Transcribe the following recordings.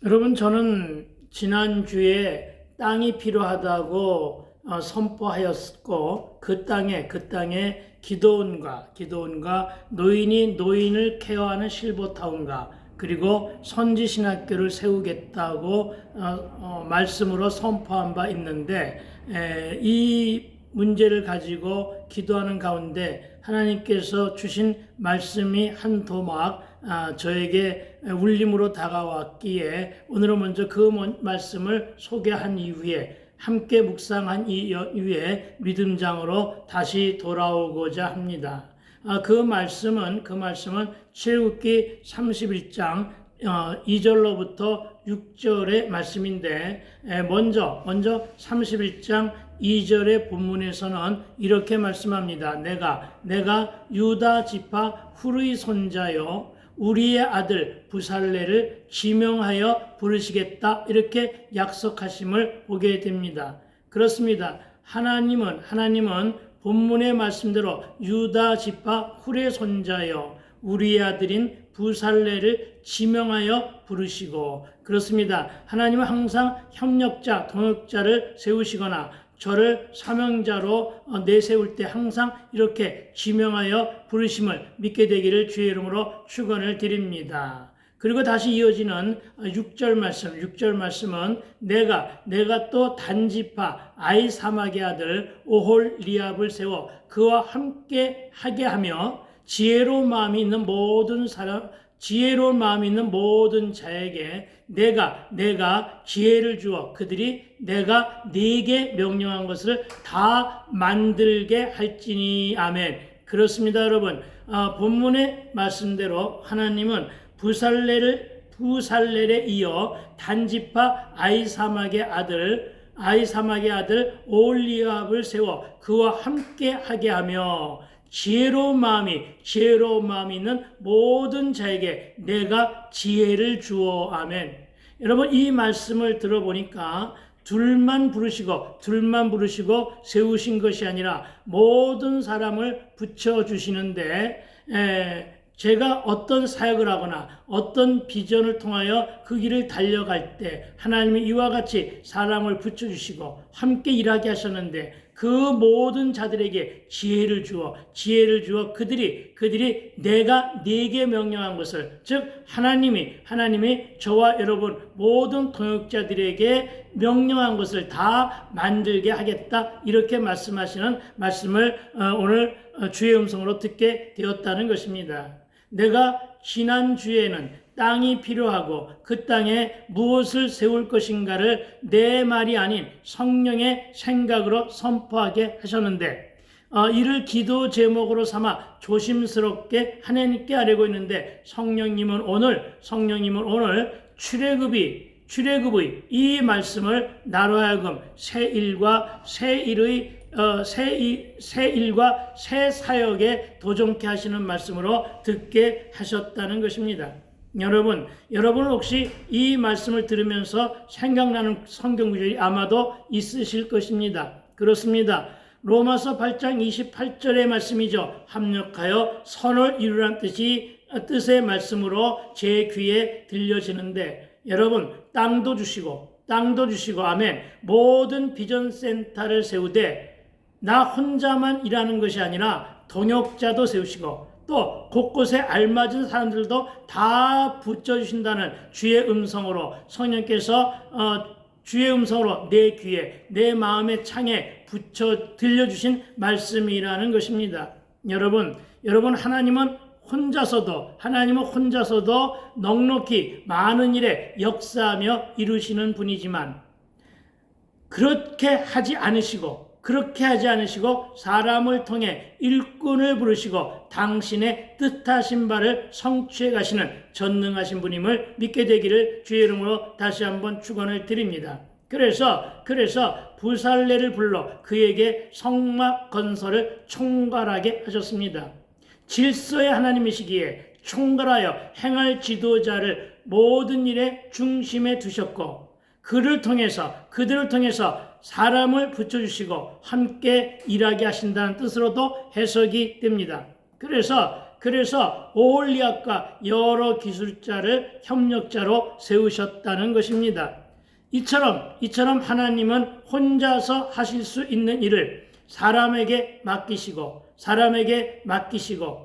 여러분, 저는 지난주에 땅이 필요하다고 선포하였고, 그 땅에 기도원과 노인이 노인을 케어하는 실버타운과 그리고 선지신학교를 세우겠다고 말씀으로 선포한 바 있는데, 이 문제를 가지고 기도하는 가운데 하나님께서 주신 말씀이 한 토막 저에게 울림으로 다가왔기에 오늘은 먼저 그 말씀을 소개한 이후에 함께 묵상한 이후에 믿음장으로 다시 돌아오고자 합니다. 그 말씀은 출애굽기 31장 2절로부터 6절의 말씀인데, 먼저 31장 2절의 본문에서는 이렇게 말씀합니다. 내가 유다 지파 후르의 손자요 우리의 아들 부살레를 지명하여 부르시겠다, 이렇게 약속하심을 보게 됩니다. 그렇습니다. 하나님은 본문의 말씀대로 유다 지파 후르의 손자요 우리의 아들인 부살레를 지명하여 부르시고, 그렇습니다. 하나님은 항상 협력자, 동역자를 세우시거나 저를 사명자로 내세울 때 항상 이렇게 지명하여 부르심을 믿게 되기를 주의 이름으로 축원을 드립니다. 그리고 다시 이어지는 6절 말씀은 내가 또 단지파 아이사막의 아들 오홀리압을 세워 그와 함께 하게 하며 지혜로운 마음이 있는 모든 자에게 내가 기회를 주어 그들이 내가 네게 명령한 것을 다 만들게 할지니. 아멘. 그렇습니다, 여러분. 본문의 말씀대로 하나님은 부살렐에 이어 단지파 아이사막의 아들 오홀리압을 세워 그와 함께 하게 하며 지혜로운 마음이 있는 모든 자에게 내가 지혜를 주어. 아멘. 여러분, 이 말씀을 들어보니까 둘만 부르시고 세우신 것이 아니라 모든 사람을 붙여주시는데, 제가 어떤 사역을 하거나 어떤 비전을 통하여 그 길을 달려갈 때 하나님이 이와 같이 사람을 붙여주시고 함께 일하게 하셨는데, 그 모든 자들에게 지혜를 주어 그들이 내가 네게 명령한 것을, 즉 하나님이 저와 여러분 모든 동역자들에게 명령한 것을 다 만들게 하겠다, 이렇게 말씀하시는 말씀을 오늘 주의 음성으로 듣게 되었다는 것입니다. 내가 지난주에는 땅이 필요하고 그 땅에 무엇을 세울 것인가를 내 말이 아닌 성령의 생각으로 선포하게 하셨는데, 이를 기도 제목으로 삼아 조심스럽게 하나님께 아뢰고 있는데, 성령님은 오늘 출애굽의 이 말씀을 나로 하여금 새 일과 새 사역에 도전케 하시는 말씀으로 듣게 하셨다는 것입니다. 여러분 혹시 이 말씀을 들으면서 생각나는 성경 구절이 아마도 있으실 것입니다. 그렇습니다. 로마서 8장 28절의 말씀이죠. 합력하여 선을 이루라는 뜻의 말씀으로 제 귀에 들려지는데, 여러분, 땅도 주시고 아멘. 모든 비전센터를 세우되 나 혼자만 일하는 것이 아니라 동역자도 세우시고 또 곳곳에 알맞은 사람들도 다 붙여주신다는 주의 음성으로, 성령께서 주의 음성으로 내 귀에, 내 마음의 창에 붙여 들려주신 말씀이라는 것입니다. 여러분, 하나님은 혼자서도 넉넉히 많은 일에 역사하며 이루시는 분이지만, 그렇게 하지 않으시고 사람을 통해 일꾼을 부르시고 당신의 뜻하신 바를 성취해 가시는 전능하신 분임을 믿게 되기를 주의 이름으로 다시 한번 축원을 드립니다. 그래서 부살레를 불러 그에게 성막 건설을 총괄하게 하셨습니다. 질서의 하나님이시기에 총괄하여 행할 지도자를 모든 일의 중심에 두셨고, 그들을 통해서 사람을 붙여주시고 함께 일하게 하신다는 뜻으로도 해석이 됩니다. 그래서 그래서 오홀리압과 여러 기술자를 협력자로 세우셨다는 것입니다. 이처럼 하나님은 혼자서 하실 수 있는 일을 사람에게 맡기시고,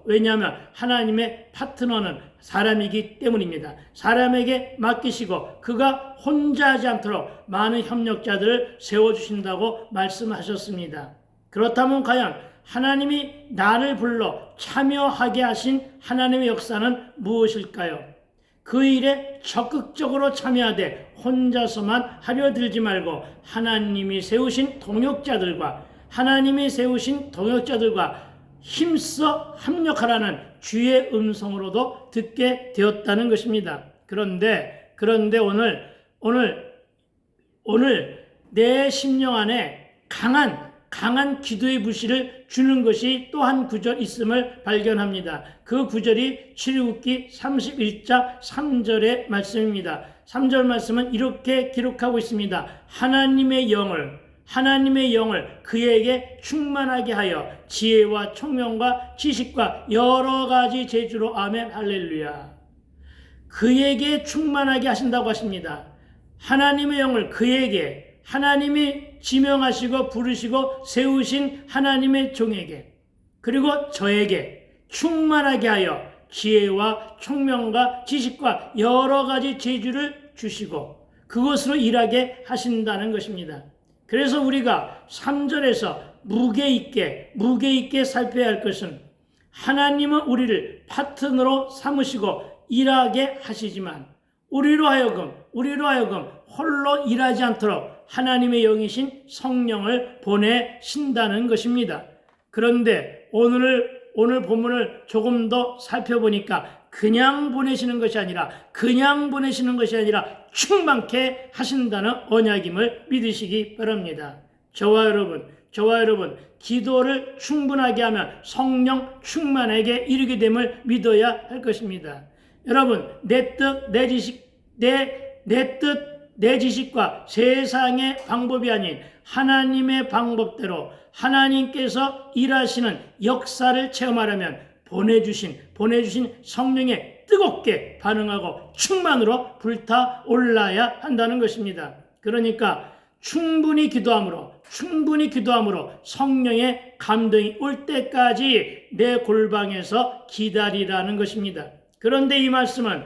왜냐하면 하나님의 파트너는 사람이기 때문입니다. 사람에게 맡기시고 그가 혼자 하지 않도록 많은 협력자들을 세워주신다고 말씀하셨습니다. 그렇다면 과연 하나님이 나를 불러 참여하게 하신 하나님의 역사는 무엇일까요? 그 일에 적극적으로 참여하되 혼자서만 하려 들지 말고 하나님이 세우신 동역자들과 힘써 합력하라는 주의 음성으로도 듣게 되었다는 것입니다. 그런데 오늘 내 심령 안에 강한 기도의 불씨를 주는 것이 또 한 구절 있음을 발견합니다. 그 구절이 출애굽기 31장 3절의 말씀입니다. 3절 말씀은 이렇게 기록하고 있습니다. 하나님의 영을 그에게 충만하게 하여 지혜와 총명과 지식과 여러 가지 재주로, 아멘, 할렐루야. 그에게 충만하게 하신다고 하십니다. 하나님의 영을 그에게, 하나님이 지명하시고 부르시고 세우신 하나님의 종에게, 그리고 저에게 충만하게 하여 지혜와 총명과 지식과 여러 가지 재주를 주시고 그것으로 일하게 하신다는 것입니다. 그래서 우리가 3절에서 무게 있게 살펴야 할 것은 하나님은 우리를 파트너로 삼으시고 일하게 하시지만 우리로 하여금 홀로 일하지 않도록 하나님의 영이신 성령을 보내신다는 것입니다. 그런데 오늘 본문을 조금 더 살펴보니까 그냥 보내시는 것이 아니라 충만케 하신다는 언약임을 믿으시기 바랍니다. 저와 여러분, 기도를 충분하게 하면 성령 충만에게 이르게 됨을 믿어야 할 것입니다. 여러분, 내 뜻, 내 지식과 세상의 방법이 아닌 하나님의 방법대로 하나님께서 일하시는 역사를 체험하려면 보내주신 성령에 뜨겁게 반응하고 충만으로 불타올라야 한다는 것입니다. 그러니까 충분히 기도함으로 성령의 감동이 올 때까지 내 골방에서 기다리라는 것입니다. 그런데 이 말씀은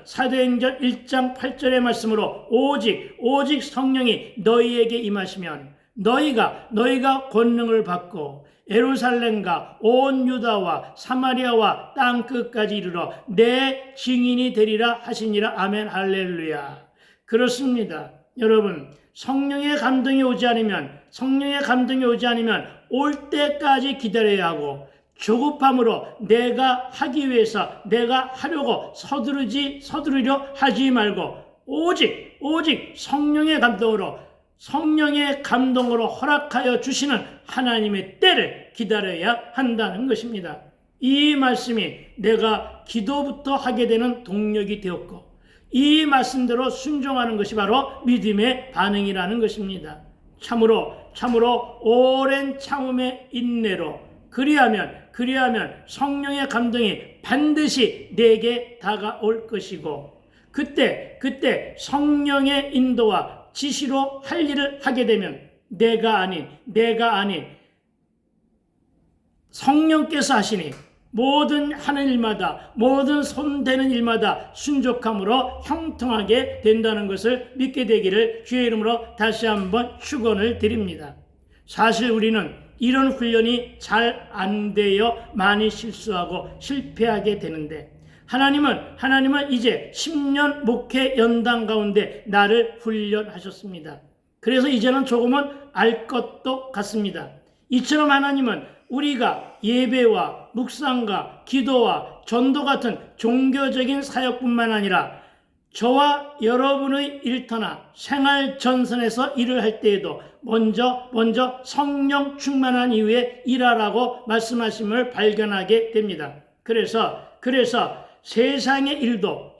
사도행전 1장 8절의 말씀으로 오직 성령이 너희에게 임하시면 너희가 권능을 받고 예루살렘과 온 유다와 사마리아와 땅끝까지 이르러 내 증인이 되리라 하시니라. 아멘, 할렐루야. 그렇습니다. 여러분, 성령의 감동이 오지 않으면 올 때까지 기다려야 하고, 조급함으로 내가 하기 위해서 내가 하려고 서두르려 하지 말고 오직 성령의 감동으로 허락하여 주시는 하나님의 때를 기다려야 한다는 것입니다. 이 말씀이 내가 기도부터 하게 되는 동력이 되었고, 이 말씀대로 순종하는 것이 바로 믿음의 반응이라는 것입니다. 참으로 오랜 참음의 인내로 그리하면 성령의 감동이 반드시 내게 다가올 것이고, 그때 성령의 인도와 지시로 할 일을 하게 되면 내가 아닌 성령께서 하시니 모든 하는 일마다, 모든 손대는 일마다 순종함으로 형통하게 된다는 것을 믿게 되기를 주의 이름으로 다시 한번 축원을 드립니다. 사실 우리는 이런 훈련이 잘 안 되어 많이 실수하고 실패하게 되는데, 하나님은 이제 10년 목회 연당 가운데 나를 훈련하셨습니다. 그래서 이제는 조금은 알 것도 같습니다. 이처럼 하나님은 우리가 예배와 묵상과 기도와 전도 같은 종교적인 사역뿐만 아니라 저와 여러분의 일터나 생활 전선에서 일을 할 때에도 먼저 성령 충만한 이후에 일하라고 말씀하심을 발견하게 됩니다. 그래서 세상의 일도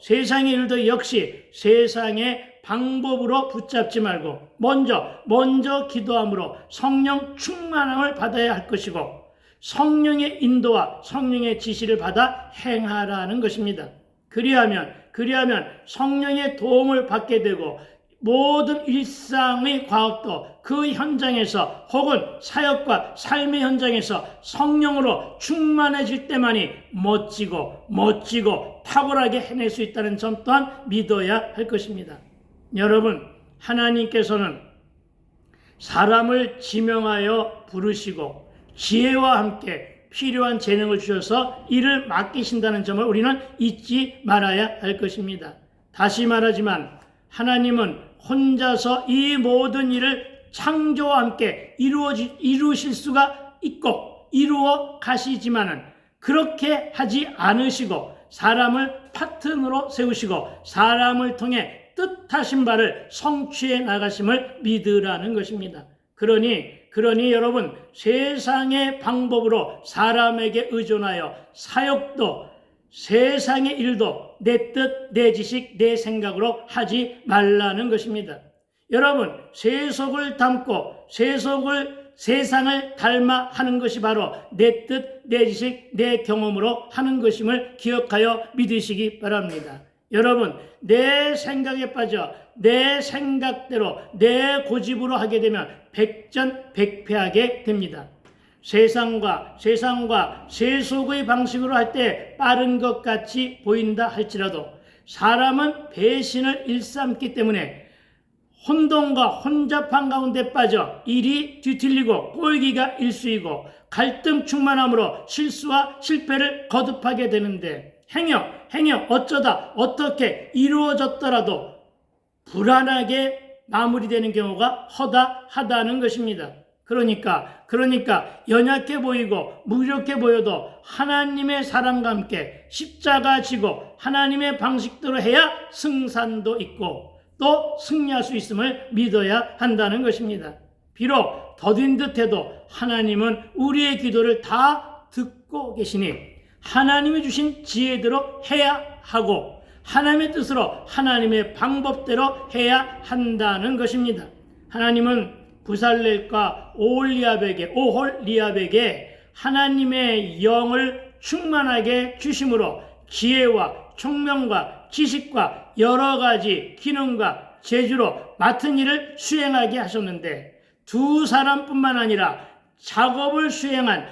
역시 세상의 방법으로 붙잡지 말고 먼저 기도함으로 성령 충만함을 받아야 할 것이고, 성령의 인도와 성령의 지시를 받아 행하라는 것입니다. 그리하면 성령의 도움을 받게 되고 모든 일상의 과업도 그 현장에서 혹은 사역과 삶의 현장에서 성령으로 충만해질 때만이 멋지고 탁월하게 해낼 수 있다는 점 또한 믿어야 할 것입니다. 여러분, 하나님께서는 사람을 지명하여 부르시고 지혜와 함께 필요한 재능을 주셔서 이를 맡기신다는 점을 우리는 잊지 말아야 할 것입니다. 다시 말하지만 하나님은 혼자서 이 모든 일을 창조와 함께 이루실 수가 있고 이루어 가시지만은 그렇게 하지 않으시고 사람을 파트너로 세우시고 사람을 통해 뜻하신 바를 성취해 나가심을 믿으라는 것입니다. 그러니 여러분, 세상의 방법으로 사람에게 의존하여 사역도 세상의 일도 내 뜻, 내 지식, 내 생각으로 하지 말라는 것입니다. 여러분, 세속을 닮고 세상을 닮아 하는 것이 바로 내 뜻, 내 지식, 내 경험으로 하는 것임을 기억하여 믿으시기 바랍니다. 여러분, 내 생각에 빠져 내 생각대로 내 고집으로 하게 되면 백전백패하게 됩니다. 세상과 세속의 방식으로 할 때 빠른 것 같이 보인다 할지라도 사람은 배신을 일삼기 때문에 혼돈과 혼잡한 가운데 빠져 일이 뒤틀리고 꼬이기가 일수이고 갈등 충만함으로 실수와 실패를 거듭하게 되는데 행여 어쩌다 어떻게 이루어졌더라도 불안하게 마무리되는 경우가 허다하다는 것입니다. 그러니까 연약해 보이고 무력해 보여도 하나님의 사랑과 함께 십자가 지고 하나님의 방식대로 해야 승산도 있고 또 승리할 수 있음을 믿어야 한다는 것입니다. 비록 더딘 듯해도 하나님은 우리의 기도를 다 듣고 계시니 하나님이 주신 지혜대로 해야 하고 하나님의 뜻으로 하나님의 방법대로 해야 한다는 것입니다. 하나님은 부살렐과 오홀리압에게 하나님의 영을 충만하게 주심으로 지혜와 총명과 지식과 여러 가지 기능과 재주로 맡은 일을 수행하게 하셨는데 두 사람뿐만 아니라 작업을 수행한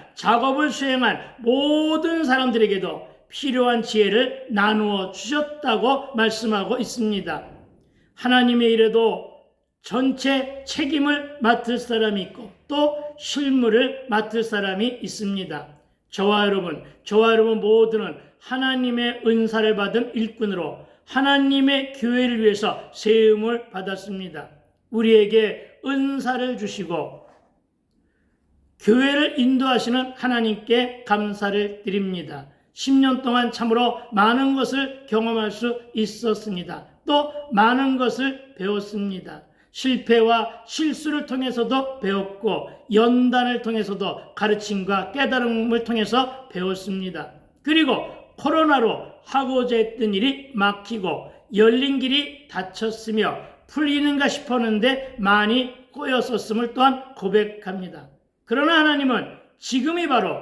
모든 사람들에게도 필요한 지혜를 나누어 주셨다고 말씀하고 있습니다. 하나님의 일에도 전체 책임을 맡을 사람이 있고 또 실무를 맡을 사람이 있습니다. 저와 여러분 모두는 하나님의 은사를 받은 일꾼으로 하나님의 교회를 위해서 세움을 받았습니다. 우리에게 은사를 주시고 교회를 인도하시는 하나님께 감사를 드립니다. 10년 동안 참으로 많은 것을 경험할 수 있었습니다. 또 많은 것을 배웠습니다. 실패와 실수를 통해서도 배웠고 연단을 통해서도 가르침과 깨달음을 통해서 배웠습니다. 그리고 코로나로 하고자 했던 일이 막히고 열린 길이 닫혔으며 풀리는가 싶었는데 많이 꼬였었음을 또한 고백합니다. 그러나 하나님은 지금이 바로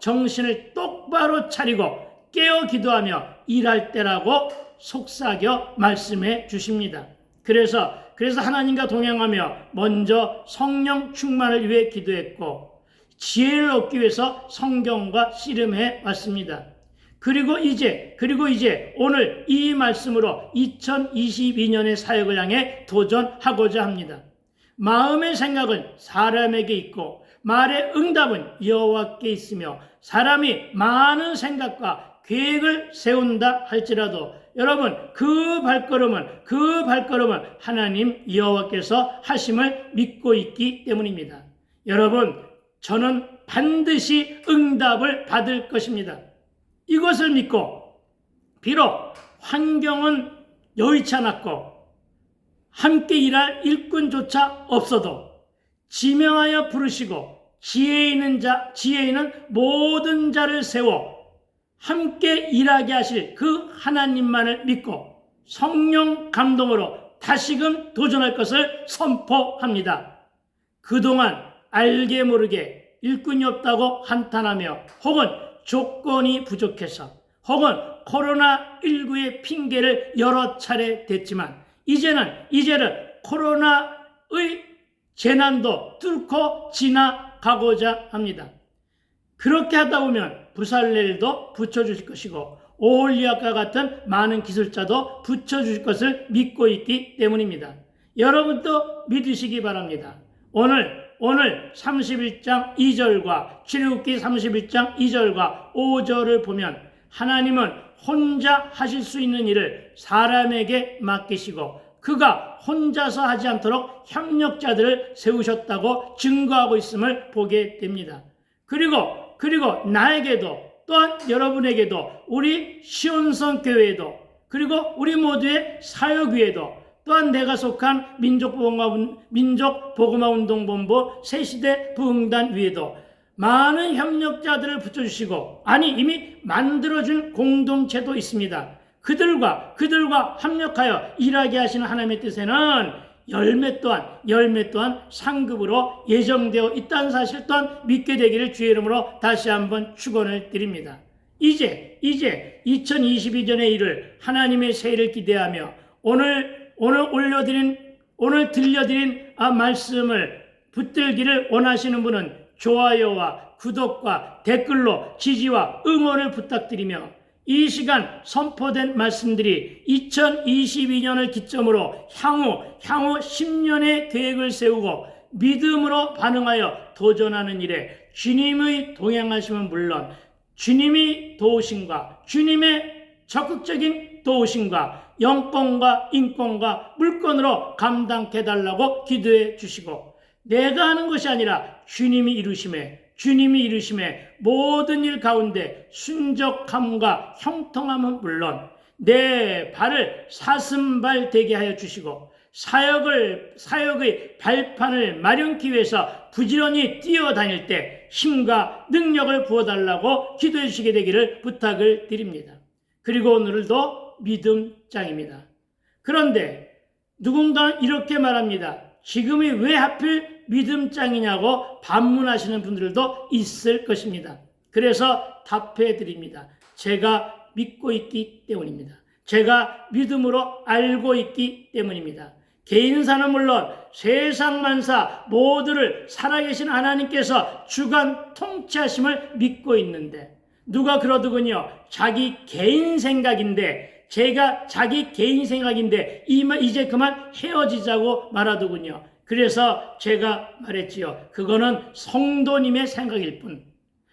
정신을 똑바로 차리고 깨어 기도하며 일할 때라고 속삭여 말씀해 주십니다. 그래서 하나님과 동행하며 먼저 성령 충만을 위해 기도했고 지혜를 얻기 위해서 성경과 씨름해 왔습니다. 그리고 이제 오늘 이 말씀으로 2022년의 사역을 향해 도전하고자 합니다. 마음의 생각은 사람에게 있고 말의 응답은 여호와께 있으며 사람이 많은 생각과 계획을 세운다 할지라도 여러분 그 발걸음은 하나님 여호와께서 하심을 믿고 있기 때문입니다. 여러분, 저는 반드시 응답을 받을 것입니다. 이것을 믿고 비록 환경은 여의치 않았고 함께 일할 일꾼조차 없어도 지명하여 부르시고 지혜 있는 모든 자를 세워 함께 일하게 하실 그 하나님만을 믿고 성령 감동으로 다시금 도전할 것을 선포합니다. 그동안 알게 모르게 일꾼이 없다고 한탄하며 혹은 조건이 부족해서 혹은 코로나19의 핑계를 여러 차례 댔지만 이제는 코로나의 재난도 뚫고 지나가고자 합니다. 그렇게 하다 보면 부살렐도 붙여주실 것이고 오홀리아과 같은 많은 기술자도 붙여주실 것을 믿고 있기 때문입니다. 여러분도 믿으시기 바랍니다. 오늘 31장 2절과 출애굽기 31장 2절과 5절을 보면 하나님은 혼자 하실 수 있는 일을 사람에게 맡기시고 그가 혼자서 하지 않도록 협력자들을 세우셨다고 증거하고 있음을 보게 됩니다. 그리고 나에게도 또한 여러분에게도 우리 시온성 교회에도 그리고 우리 모두의 사역위에도 또한 내가 속한 민족복음화운동본부 새시대 부흥단 위에도 많은 협력자들을 붙여주시고 이미 만들어준 공동체도 있습니다. 그들과 합력하여 일하게 하시는 하나님의 뜻에는 열매 또한 상급으로 예정되어 있다는 사실 또한 믿게 되기를 주의 이름으로 다시 한번 축원을 드립니다. 이제 2022년의 일을 하나님의 새해를 기대하며 오늘 들려드린 말씀을 붙들기를 원하시는 분은 좋아요와 구독과 댓글로 지지와 응원을 부탁드리며 이 시간 선포된 말씀들이 2022년을 기점으로 향후 10년의 계획을 세우고 믿음으로 반응하여 도전하는 일에 주님의 동행하심은 물론 주님이 도우심과 주님의 적극적인 도우심과 영권과 인권과 물권으로 감당케 해달라고 기도해 주시고 내가 하는 것이 아니라 주님이 이루심에 모든 일 가운데 순적함과 형통함은 물론 내 발을 사슴발 되게 하여 주시고 사역의 발판을 마련하기 위해서 부지런히 뛰어다닐 때 힘과 능력을 부어달라고 기도해 주시게 되기를 부탁을 드립니다. 그리고 오늘도 믿음장입니다. 그런데 누군가는 이렇게 말합니다. 지금이 왜 하필 믿음장이냐고 반문하시는 분들도 있을 것입니다. 그래서 답해 드립니다. 제가 믿고 있기 때문입니다. 제가 믿음으로 알고 있기 때문입니다. 개인사는 물론 세상 만사 모두를 살아계신 하나님께서 주관 통치하심을 믿고 있는데 누가 그러더군요. 자기 개인 생각인데 이제 그만 헤어지자고 말하더군요. 그래서 제가 말했지요. 그거는 성도님의 생각일 뿐,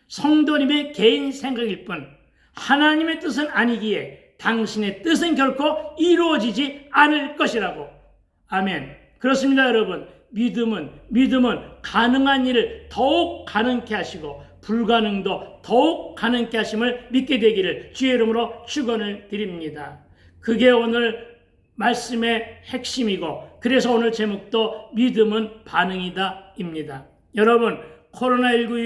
성도님의 개인 생각일 뿐, 하나님의 뜻은 아니기에 당신의 뜻은 결코 이루어지지 않을 것이라고. 아멘. 그렇습니다, 여러분. 믿음은 가능한 일을 더욱 가능케 하시고 불가능도 더욱 가능케 하심을 믿게 되기를 주의 이름으로 축원을 드립니다. 그게 오늘 말씀의 핵심이고 그래서 오늘 제목도 믿음은 반응이다 입니다. 여러분, 코로나19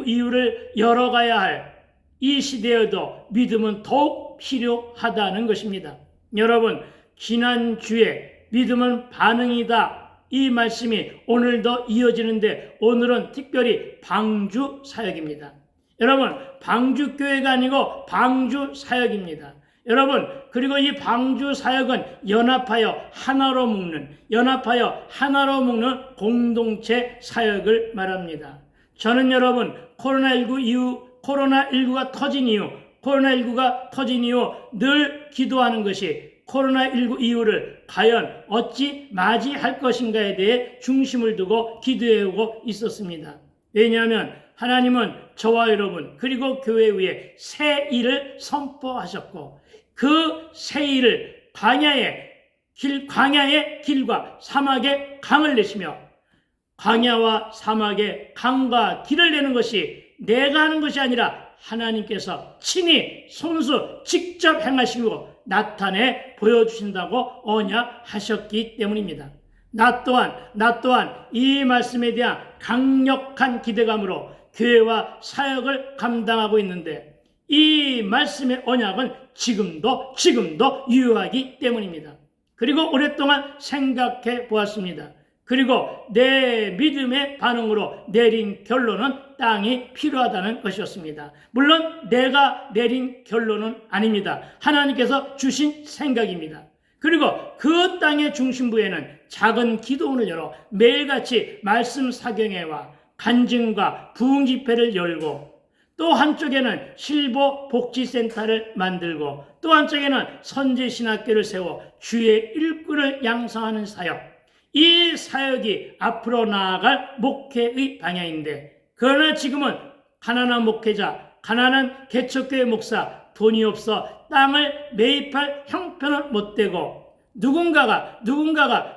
이후를 열어가야 할 이 시대에도 믿음은 더욱 필요하다는 것입니다. 여러분, 지난주에 믿음은 반응이다 이 말씀이 오늘도 이어지는데 오늘은 특별히 방주 사역입니다. 여러분, 방주교회가 아니고 방주 사역입니다. 여러분, 그리고 이 방주 사역은 연합하여 하나로 묶는 공동체 사역을 말합니다. 저는 여러분, 코로나19가 터진 이후 늘 기도하는 것이 코로나19 이후를 과연 어찌 맞이할 것인가에 대해 중심을 두고 기도해오고 있었습니다. 왜냐하면 하나님은 저와 여러분 그리고 교회 위에 새 일을 선포하셨고 그 새 일을 광야의 길과 사막의 강을 내시며 광야와 사막의 강과 길을 내는 것이 내가 하는 것이 아니라 하나님께서 친히 직접 행하시고 나타내 보여주신다고 언약하셨기 때문입니다. 나 또한 이 말씀에 대한 강력한 기대감으로 교회와 사역을 감당하고 있는데 이 말씀의 언약은 지금도 유효하기 때문입니다. 그리고 오랫동안 생각해 보았습니다. 그리고 내 믿음의 반응으로 내린 결론은 땅이 필요하다는 것이었습니다. 물론 내가 내린 결론은 아닙니다. 하나님께서 주신 생각입니다. 그리고 그 땅의 중심부에는 작은 기도원을 열어 매일같이 말씀 사경회와 간증과 부흥 집회를 열고, 또 한쪽에는 실버 복지센터를 만들고, 또 한쪽에는 선지신학교를 세워 주의 일꾼을 양성하는 사역, 이 사역이 앞으로 나아갈 목회의 방향인데, 그러나 지금은 가난한 목회자, 가난한 개척교회 목사, 돈이 없어 땅을 매입할 형편을 못 대고, 누군가가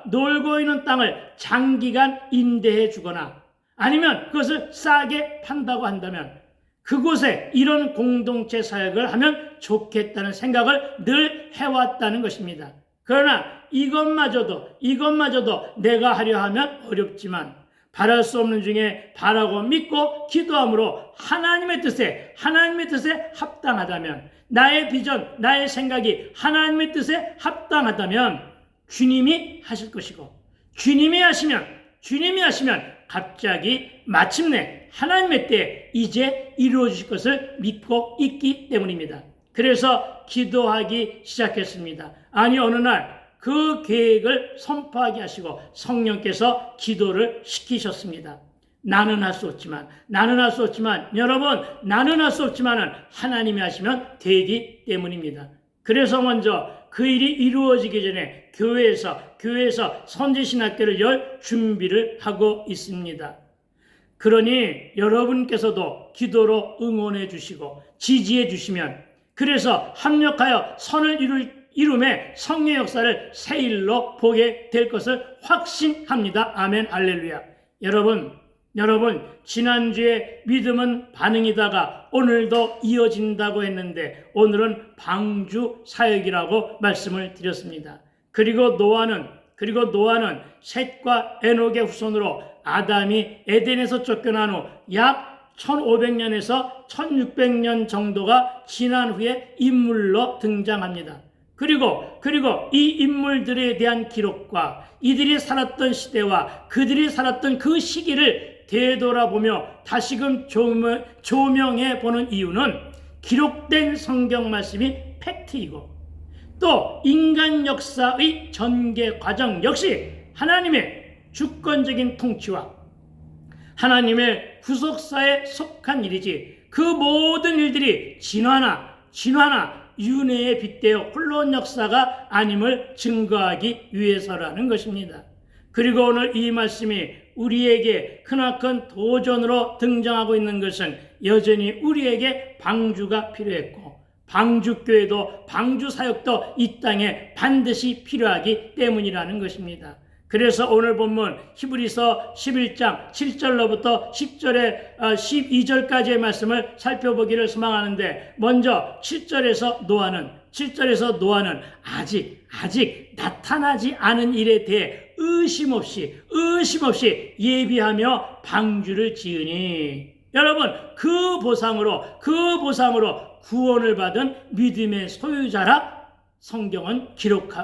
놀고 있는 땅을 장기간 임대해 주거나 아니면 그것을 싸게 판다고 한다면 그곳에 이런 공동체 사역을 하면 좋겠다는 생각을 늘 해왔다는 것입니다. 그러나 이것마저도 내가 하려 하면 어렵지만 바랄 수 없는 중에 바라고 믿고 기도함으로 하나님의 뜻에 합당하다면, 나의 비전, 나의 생각이 하나님의 뜻에 합당하다면 주님이 하실 것이고, 주님이 하시면 갑자기 마침내 하나님의 때에 이제 이루어질 것을 믿고 있기 때문입니다. 그래서 기도하기 시작했습니다. 아니, 어느 날 그 계획을 선포하게 하시고 성령께서 기도를 시키셨습니다. 나는 할 수 없지만 여러분, 나는 할 수 없지만은 하나님이 하시면 되기 때문입니다. 그래서 먼저 그 일이 이루어지기 전에 교회에서 선지신학교를 열 준비를 하고 있습니다. 그러니 여러분께서도 기도로 응원해 주시고 지지해 주시면, 그래서 합력하여 선을 이룸에 성의 역사를 새일로 보게 될 것을 확신합니다. 아멘, 할렐루야. 여러분, 지난주에 믿음은 반응이다가 오늘도 이어진다고 했는데 오늘은 방주 사역이라고 말씀을 드렸습니다. 그리고 노아는 셋과 에녹의 후손으로 아담이 에덴에서 쫓겨난 후 약 1500년에서 1600년 정도가 지난 후에 인물로 등장합니다. 그리고 이 인물들에 대한 기록과 이들이 살았던 시대와 그들이 살았던 그 시기를 되돌아보며 다시금 조명해 보는 이유는 기록된 성경 말씀이 팩트이고, 또 인간 역사의 전개 과정 역시 하나님의 주권적인 통치와 하나님의 구속사에 속한 일이지, 그 모든 일들이 진화나 윤회에 빗대어 흘러온 역사가 아님을 증거하기 위해서라는 것입니다. 그리고 오늘 이 말씀이 우리에게 크나큰 도전으로 등장하고 있는 것은 여전히 우리에게 방주가 필요했고, 방주교회도 방주사역도 이 땅에 반드시 필요하기 때문이라는 것입니다. 그래서 오늘 본문 히브리서 11장 7절로부터 10절에 12절까지의 말씀을 살펴보기를 소망하는데, 먼저 7절에서 노아는 아직 나타나지 않은 일에 대해 의심 없이 예비하며 방주를 지으니, 여러분, 그 보상으로 구원을 받은 믿음의 소유자라 성경은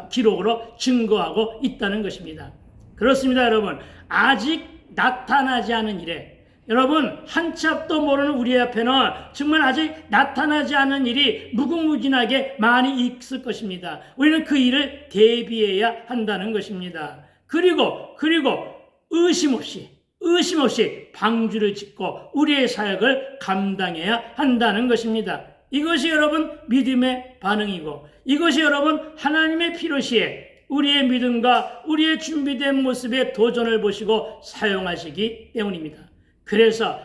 기록으로 증거하고 있다는 것입니다. 그렇습니다, 여러분. 아직 나타나지 않은 일에, 여러분, 한 치 앞도 모르는 우리 앞에는 정말 아직 나타나지 않은 일이 무궁무진하게 많이 있을 것입니다. 우리는 그 일을 대비해야 한다는 것입니다. 그리고 의심 없이 방주를 짓고 우리의 사역을 감당해야 한다는 것입니다. 이것이 여러분 믿음의 반응이고, 이것이 여러분 하나님의 필요시에 우리의 믿음과 우리의 준비된 모습의 도전을 보시고 사용하시기 때문입니다. 그래서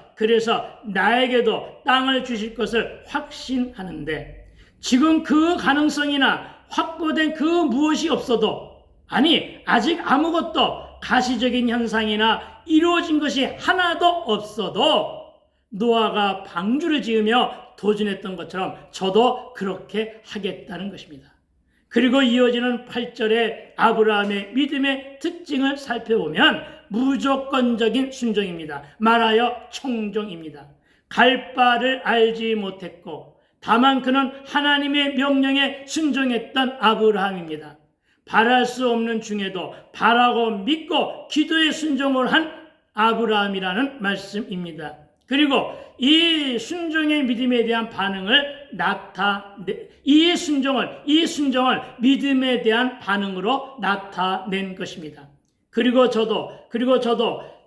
나에게도 땅을 주실 것을 확신하는데, 지금 그 가능성이나 확보된 그 무엇이 없어도, 아직 아무것도 가시적인 현상이나 이루어진 것이 하나도 없어도 노아가 방주를 지으며 도전했던 것처럼 저도 그렇게 하겠다는 것입니다. 그리고 이어지는 8절의 아브라함의 믿음의 특징을 살펴보면 무조건적인 순종입니다. 말하여 청종입니다. 갈 바를 알지 못했고 다만 그는 하나님의 명령에 순종했던 아브라함입니다. 바랄 수 없는 중에도 바라고 믿고 기도에 순종을 한 아브라함이라는 말씀입니다. 그리고 이 순종의 믿음에 대한 반응을 이 순종을 믿음에 대한 반응으로 나타낸 것입니다. 그리고 저도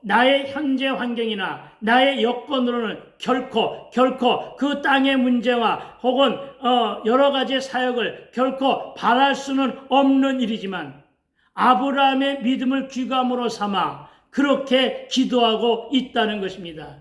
나의 현재 환경이나 나의 여건으로는 결코 그 땅의 문제와 혹은 여러 가지 사역을 결코 바랄 수는 없는 일이지만 아브라함의 믿음을 귀감으로 삼아 그렇게 기도하고 있다는 것입니다.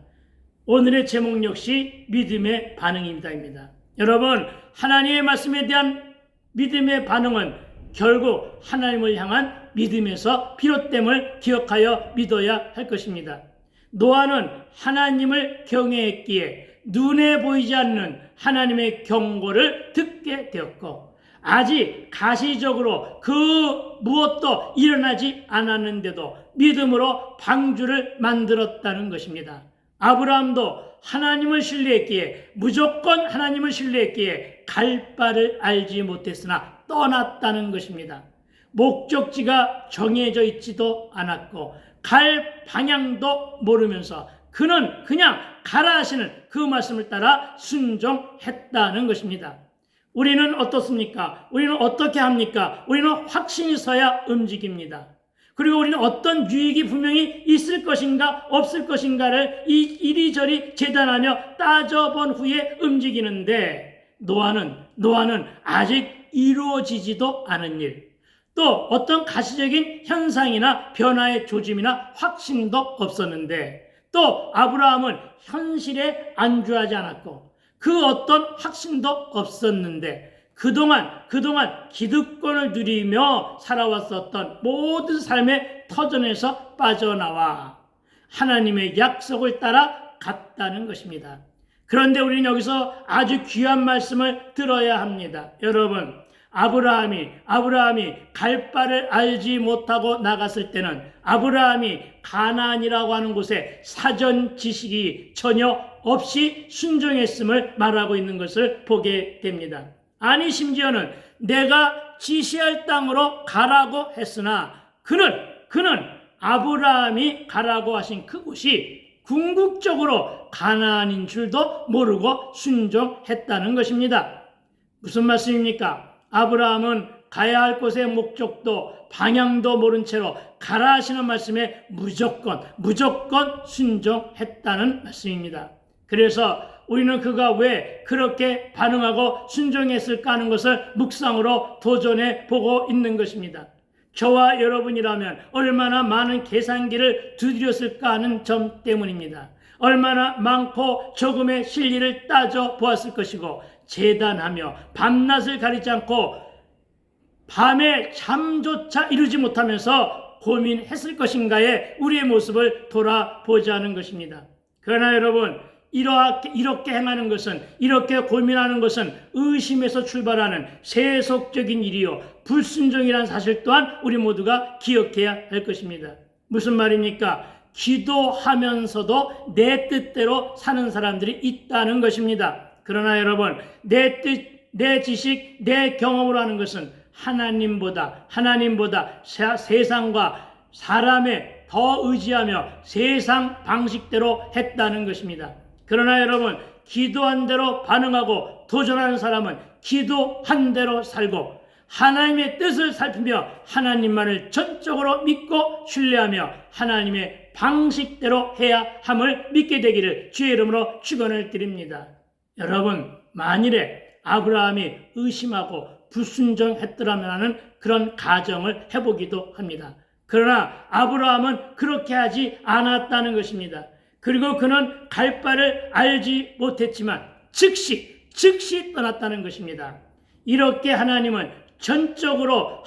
오늘의 제목 역시 믿음의 반응입니다. 여러분, 하나님의 말씀에 대한 믿음의 반응은 결국 하나님을 향한 믿음에서 비롯됨을 기억하여 믿어야 할 것입니다. 노아는 하나님을 경외했기에 눈에 보이지 않는 하나님의 경고를 듣게 되었고, 아직 가시적으로 그 무엇도 일어나지 않았는데도 믿음으로 방주를 만들었다는 것입니다. 아브라함도 하나님을 신뢰했기에, 무조건 하나님을 신뢰했기에 갈 바를 알지 못했으나 떠났다는 것입니다. 목적지가 정해져 있지도 않았고 갈 방향도 모르면서 그는 그냥 가라 하시는 그 말씀을 따라 순종했다는 것입니다. 우리는 어떻습니까? 우리는 어떻게 합니까? 우리는 확신이 서야 움직입니다. 그리고 우리는 어떤 유익이 분명히 있을 것인가 없을 것인가를 이리저리 재단하며 따져본 후에 움직이는데, 노아는 아직 이루어지지도 않은 일, 또 어떤 가시적인 현상이나 변화의 조짐이나 확신도 없었는데, 또 아브라함은 현실에 안주하지 않았고 그 어떤 확신도 없었는데 그동안 기득권을 누리며 살아왔었던 모든 삶의 터전에서 빠져나와 하나님의 약속을 따라 갔다는 것입니다. 그런데 우리는 여기서 아주 귀한 말씀을 들어야 합니다. 여러분, 아브라함이 갈 바를 알지 못하고 나갔을 때는 아브라함이 가나안이라고 하는 곳에 사전 지식이 전혀 없이 순종했음을 말하고 있는 것을 보게 됩니다. 아니, 심지어는 내가 지시할 땅으로 가라고 했으나 그는 아브라함이 가라고 하신 그곳이 궁극적으로 가나안인 줄도 모르고 순종했다는 것입니다. 무슨 말씀입니까? 아브라함은 가야 할 곳의 목적도 방향도 모른 채로 가라 하시는 말씀에 무조건 순종했다는 말씀입니다. 그래서 우리는 그가 왜 그렇게 반응하고 순종했을까 하는 것을 묵상으로 도전해 보고 있는 것입니다. 저와 여러분이라면 얼마나 많은 계산기를 두드렸을까 하는 점 때문입니다. 얼마나 많고 적음의 실리를 따져 보았을 것이고, 재단하며 밤낮을 가리지 않고 밤에 잠조차 이루지 못하면서 고민했을 것인가에 우리의 모습을 돌아보자는 것입니다. 그러나 여러분, 이렇게 행하는 것은, 이렇게 고민하는 것은 의심에서 출발하는 세속적인 일이요, 불순종이라는 사실 또한 우리 모두가 기억해야 할 것입니다. 무슨 말입니까? 기도하면서도 내 뜻대로 사는 사람들이 있다는 것입니다. 그러나 여러분, 내 뜻, 내 지식, 내 경험으로 하는 것은 하나님보다 세상과 사람에 더 의지하며 세상 방식대로 했다는 것입니다. 그러나 여러분, 기도한 대로 반응하고 도전하는 사람은 기도한 대로 살고 하나님의 뜻을 살피며 하나님만을 전적으로 믿고 신뢰하며 하나님의 방식대로 해야 함을 믿게 되기를 주의 이름으로 축원을 드립니다. 여러분, 만일에 아브라함이 의심하고 불순종했더라면 하는 그런 가정을 해보기도 합니다. 그러나 아브라함은 그렇게 하지 않았다는 것입니다. 그리고 그는 갈 바를 알지 못했지만 즉시 떠났다는 것입니다. 이렇게 하나님을 전적으로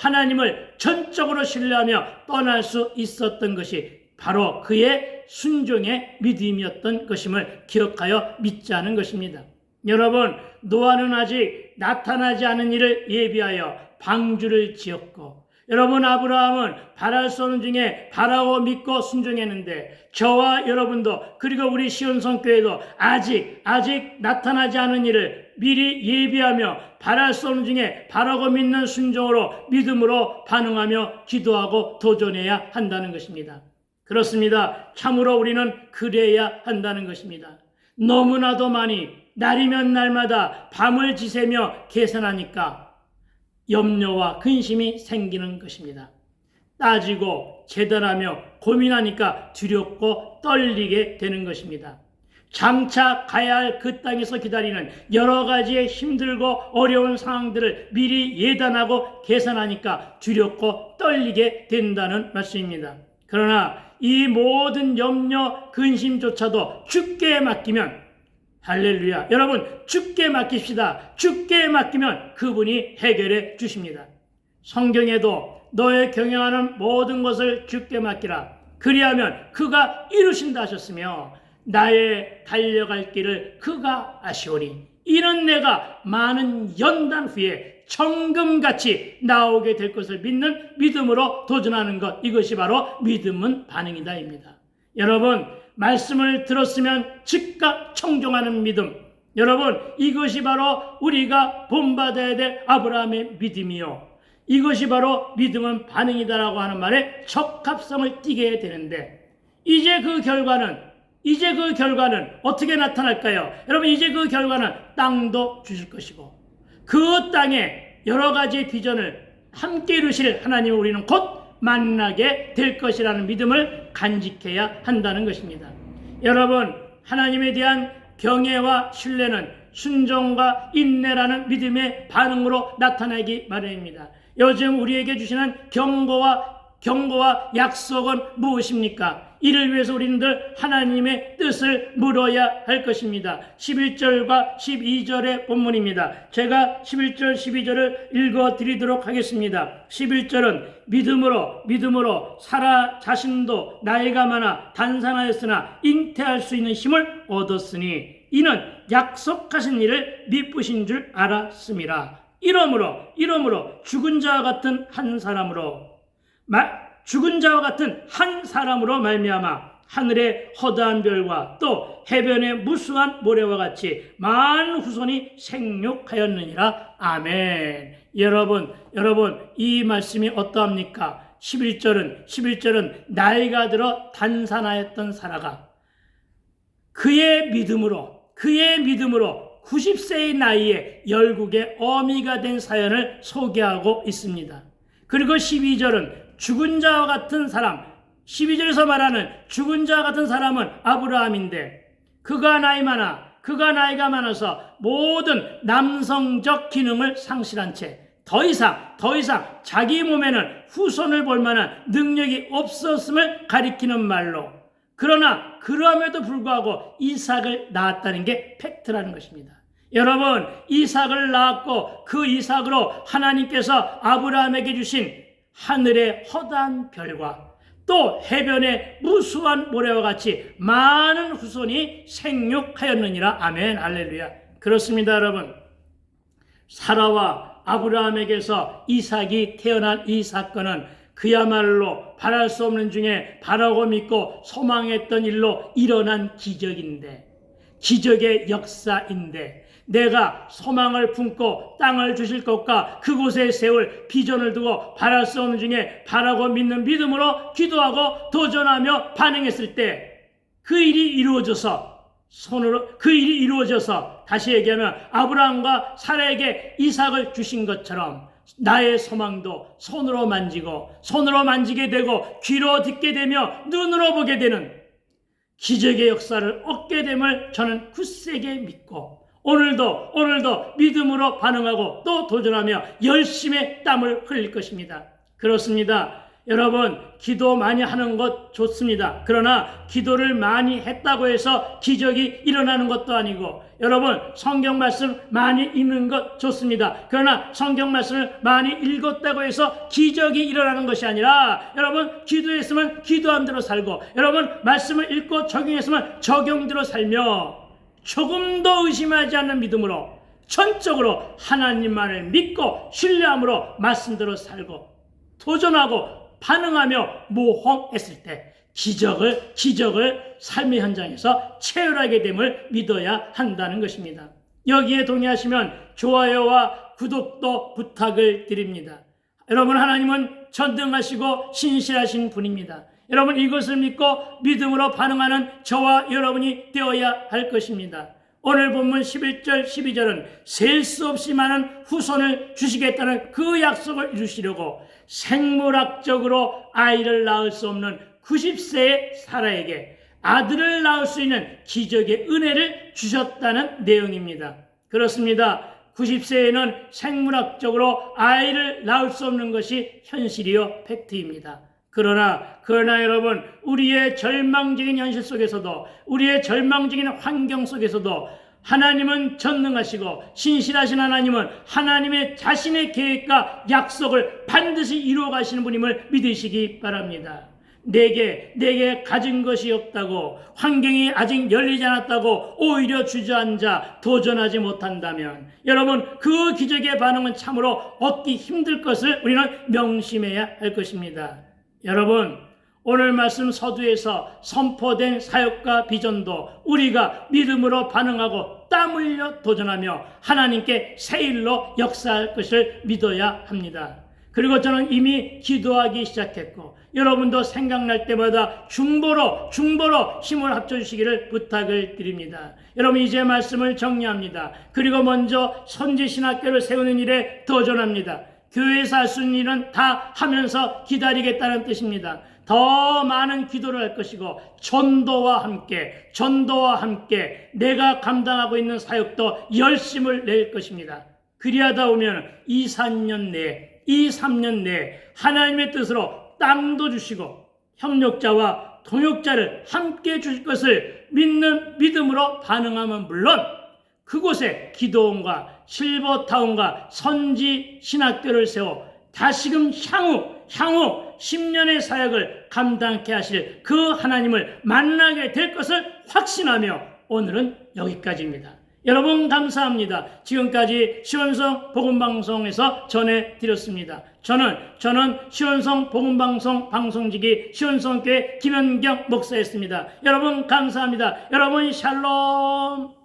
신뢰하며 떠날 수 있었던 것이 바로 그의 순종의 믿음이었던 것임을 기억하여 믿자는 것입니다. 여러분, 노아는 아직 나타나지 않은 일을 예비하여 방주를 지었고, 여러분, 아브라함은 바랄 수 없는 중에 바라고 믿고 순종했는데, 저와 여러분도, 그리고 우리 시온성교회도 아직 나타나지 않은 일을 미리 예비하며 바랄 수 없는 중에 바라고 믿는 순종으로 믿음으로 반응하며 기도하고 도전해야 한다는 것입니다. 그렇습니다. 참으로 우리는 그래야 한다는 것입니다. 너무나도 많이 날이면 날마다 밤을 지새며 계산하니까 염려와 근심이 생기는 것입니다. 따지고 재단하며 고민하니까 두렵고 떨리게 되는 것입니다. 장차 가야 할 그 땅에서 기다리는 여러 가지의 힘들고 어려운 상황들을 미리 예단하고 계산하니까 두렵고 떨리게 된다는 말씀입니다. 그러나 이 모든 염려, 근심조차도 주께 맡기면, 할렐루야, 여러분 주께 맡깁시다. 주께 맡기면 그분이 해결해 주십니다. 성경에도 너의 경영하는 모든 것을 주께 맡기라, 그리하면 그가 이루신다 하셨으며 나의 달려갈 길을 그가 아시오니 이는 내가 많은 연단 후에 정금같이 나오게 될 것을 믿는 믿음으로 도전하는 것, 이것이 바로 믿음은 반응이다입니다. 여러분, 말씀을 들었으면 즉각 청종하는 믿음, 여러분 이것이 바로 우리가 본받아야 될 아브라함의 믿음이요, 이것이 바로 믿음은 반응이다라고 하는 말에 적합성을 띠게 되는데, 이제 그 결과는 어떻게 나타날까요? 여러분, 이제 그 결과는 땅도 주실 것이고 그 땅에 여러 가지 비전을 함께 이루실 하나님을 우리는 곧 만나게 될 것이라는 믿음을 간직해야 한다는 것입니다. 여러분, 하나님에 대한 경외와 신뢰는 순종과 인내라는 믿음의 반응으로 나타나기 마련입니다. 요즘 우리에게 주시는 경고와 약속은 무엇입니까? 이를 위해서 우리들 하나님의 뜻을 물어야 할 것입니다. 11절과 12절의 본문입니다. 제가 11절 12절을 읽어드리도록 하겠습니다. 11절은 믿음으로 사라 자신도 나이가 많아 단산하였으나 잉태할 수 있는 힘을 얻었으니 이는 약속하신 일을 미쁘신 줄 알았음이라. 이러므로 죽은 자와 같은 한 사람으로 말미암아 하늘의 허다한 별과 또 해변의 무수한 모래와 같이 많은 후손이 생육하였느니라. 아멘. 여러분, 이 말씀이 어떠합니까? 11절은 나이가 들어 단산하였던 사라가 그의 믿음으로 90세의 나이에 열국의 어미가 된 사연을 소개하고 있습니다. 그리고 12절은 죽은 자와 같은 사람, 12절에서 말하는 죽은 자와 같은 사람은 아브라함인데 그가 나이가 많아서 모든 남성적 기능을 상실한 채 더 이상 자기 몸에는 후손을 볼 만한 능력이 없었음을 가리키는 말로, 그러나 그럼에도 불구하고 이삭을 낳았다는 게 팩트라는 것입니다. 여러분, 이삭을 낳았고 그 이삭으로 하나님께서 아브라함에게 주신 하늘의 허다한 별과 또 해변의 무수한 모래와 같이 많은 후손이 생육하였느니라. 아멘, 할렐루야. 그렇습니다. 여러분, 사라와 아브라함에게서 이삭이 태어난 이 사건은 그야말로 바랄 수 없는 중에 바라고 믿고 소망했던 일로 일어난 기적의 역사인데, 내가 소망을 품고 땅을 주실 것과 그곳에 세울 비전을 두고 바랄 수 없는 중에 바라고 믿는 믿음으로 기도하고 도전하며 반응했을 때 그 일이 이루어져서 다시 얘기하면 아브라함과 사라에게 이삭을 주신 것처럼 나의 소망도 손으로 만지게 되고 귀로 듣게 되며 눈으로 보게 되는 기적의 역사를 얻게 됨을 저는 굳세게 믿고 오늘도 믿음으로 반응하고 또 도전하며 열심히 땀을 흘릴 것입니다. 그렇습니다. 여러분, 기도 많이 하는 것 좋습니다. 그러나 기도를 많이 했다고 해서 기적이 일어나는 것도 아니고, 여러분 성경 말씀 많이 읽는 것 좋습니다. 그러나 성경 말씀을 많이 읽었다고 해서 기적이 일어나는 것이 아니라, 여러분 기도했으면 기도한 대로 살고, 여러분 말씀을 읽고 적용했으면 적용대로 살며 조금도 의심하지 않는 믿음으로 전적으로 하나님만을 믿고 신뢰함으로 말씀대로 살고 도전하고 반응하며 모험했을 때 기적을 삶의 현장에서 체험하게 됨을 믿어야 한다는 것입니다. 여기에 동의하시면 좋아요와 구독도 부탁을 드립니다. 여러분, 하나님은 전능하시고 신실하신 분입니다. 여러분, 이것을 믿고 믿음으로 반응하는 저와 여러분이 되어야 할 것입니다. 오늘 본문 11절 12절은 셀 수 없이 많은 후손을 주시겠다는 그 약속을 이루시려고 생물학적으로 아이를 낳을 수 없는 90세의 사라에게 아들을 낳을 수 있는 기적의 은혜를 주셨다는 내용입니다. 그렇습니다. 90세에는 생물학적으로 아이를 낳을 수 없는 것이 현실이요 팩트입니다. 그러나 여러분, 우리의 절망적인 현실 속에서도, 우리의 절망적인 환경 속에서도 하나님은 전능하시고 신실하신 하나님은 하나님의 자신의 계획과 약속을 반드시 이루어 가시는 분임을 믿으시기 바랍니다. 내게 가진 것이 없다고, 환경이 아직 열리지 않았다고 오히려 주저앉아 도전하지 못한다면 여러분, 그 기적의 반응은 참으로 얻기 힘들 것을 우리는 명심해야 할 것입니다. 여러분, 오늘 말씀 서두에서 선포된 사역과 비전도 우리가 믿음으로 반응하고 땀 흘려 도전하며 하나님께 새 일로 역사할 것을 믿어야 합니다. 그리고 저는 이미 기도하기 시작했고, 여러분도 생각날 때마다 중보로 힘을 합쳐주시기를 부탁을 드립니다. 여러분, 이제 말씀을 정리합니다. 그리고 먼저 선지신학교를 세우는 일에 도전합니다. 교회에서 할 수 있는 일은 다 하면서 기다리겠다는 뜻입니다. 더 많은 기도를 할 것이고 전도와 함께 내가 감당하고 있는 사역도 열심을 낼 것입니다. 그리하다 보면 2-3년 내에 하나님의 뜻으로 땅도 주시고 협력자와 동역자를 함께 주실 것을 믿는 믿음으로 반응하면 물론 그곳에 기도원과 실버타운과 선지 신학교를 세워 다시금 향후 10년의 사역을 감당케 하실 그 하나님을 만나게 될 것을 확신하며 오늘은 여기까지입니다. 여러분, 감사합니다. 지금까지 시원성 복음방송에서 전해드렸습니다. 저는 시원성 복음방송 방송직이 시원성교회 김현경 목사였습니다. 여러분, 감사합니다. 여러분, 샬롬.